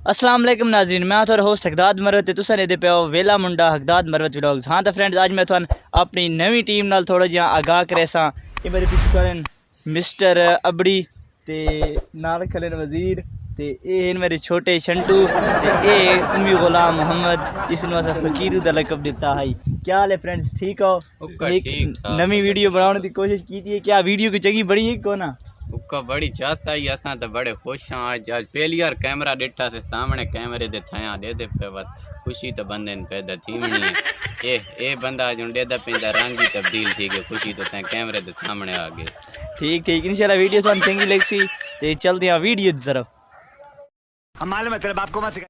अस्सलाम वालेकुम नाज़रीन, मैं थोड़ा होस्ट हकदाद मरवत तुसा ने दे पे वेला मुंडा हकदाद मरवत व्लॉग्स। हाँ तो फ्रेंड्स, आज मैं थोड़ा अपनी नवी टीम नाल थोड़ा जिहा आगाह करे सा। ये मेरे पीछे करें मिस्टर अबड़ी ते नाल खलेन वजीर ते ये मेरे छोटे शंटू ते ये उम्मी गुलाम मोहम्मद, इसनों असा फकीरू दा लकब दिता है। क्या हाल है फ्रेंड्स, ठीक हो? एक नवी वीडियो बनाने की कोशिश की थी। क्या वीडियो की जगह बड़ी है को ना उका बड़ी चाहता ही असा तो बड़े खुश हाँ। आज पहली बार कैमरा डिठा से सामने कैमरे दे थाया दे दे पे बस खुशी तो बंदे ने पैदा थी मनी ए बंदा जो देदा पेंदा रंग ही तब्दील थी गए, खुशी तो तै कैमरे दे सामने आ गए। ठीक ठीक, इंशाल्लाह वीडियो सन चंगी लगसी ते चलते हैं वीडियो की तरफ। हम मालूम है तेरे बाप को मत सिखा।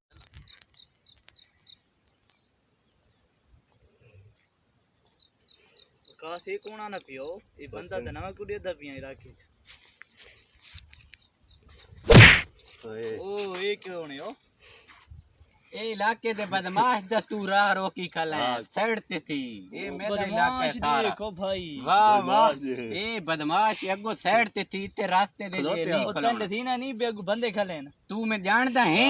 कास एक कोना ना पियो, ये बंदा द नवा कुड़े द पिया इलाके च। ओ ये क्यों नहीं हो? ए इलाके दे बदमाश दा तू राह रोकी खला साइड ते थी। ए मेरा इलाका सारा देखो भाई, वाह वाह। ए बदमाश अगो साइड ते थी ते रास्ते दे जे नहीं खलो तन थी ना नहीं बेगु बंदे खले न। तू मैं जानदा है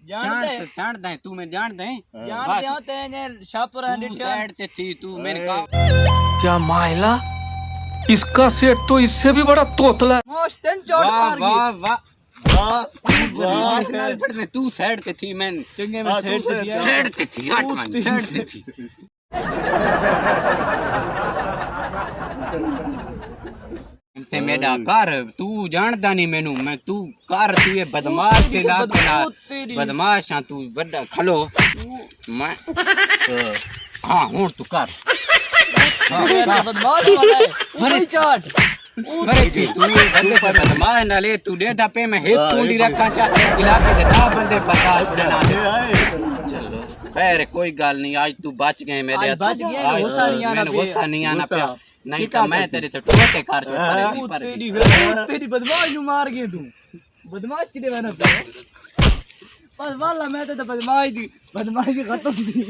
जानदा है तू मैं जानदा है जानते हो तेने शाहपुरा तू साइड ते थी तू मैंने कहा क्या माइला, इसका सेट तो इससे भी बड़ा तोतला। मोस्टन चोट मार गई। वाह वाह तू साइड पे थी मैं चंगे में साइड पे थी हट man साइड पे थी। इनसे मेरा कर तू जानदा नहीं मैनू मैं तू कर तू ये बदमाश के लाके ना बदमाश हां तू बड़ा खलो मैं हां हूं तू कर बदमाश वाला है मरी चोट अरे तू बंदे पर बदमाश ना ले तू दे दा पे मैं एक टूंडी रखा चा इलाके दे ना बंदे पता जना चलो खैर कोई गल नहीं, आज तू बच गए मेरे बच गया। गुस्सा नहीं आना पे नहीं तो मैं तेरे से टोटे कर छोड़ तेरी बदमाश नु मार गए तू। बदमाश किदे बना पे बस वाला मैं तो बदमाशी खत्म थी।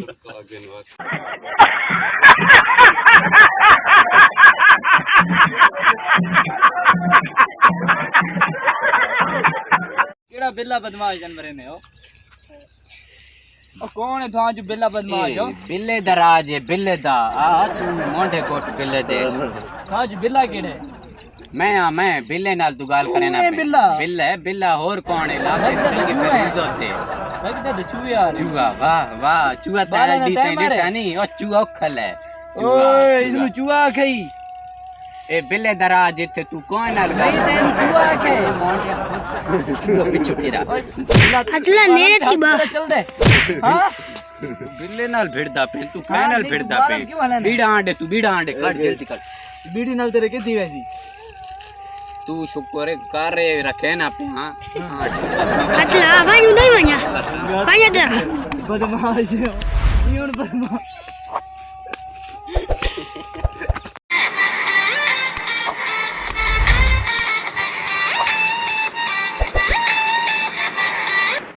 केड़ा बिल्ला बदमाश जानवर ने हो? ओ कौन है थां जो बिल्ला बदमाश हो? बिल्ले दा राज है बिल्ले दा आ तू मोंढे कोट बिल्ले दे थां जो बिल्ला केड़े? मैं बिल्ले नाल तू गाल करे ना बिल्ला और कौन है लाके चंगे पे होते लगदा तो चूहा चूहा वाह वाह चूहा तेरा दी ते नहीं ओ चूहा खल है ओए इसनु चूहा खई ए बिल्ले दराज इथे तू कौन नाल नहीं तेनु चूहा खे मोंढे पिछु फिरा अचला नेरे थी बा चल दे। हां बिल्ले नाल भिड़दा पे तू फाइनल भिड़दा पे बीड़ा आंडे कट जल्दी कर बीड़ी नाल तेरे के थी वैसी तू शुक्र कर रखे ना पे हां अचला भाई उदय व냐 भाई अगर बदमाश यूं बदमाश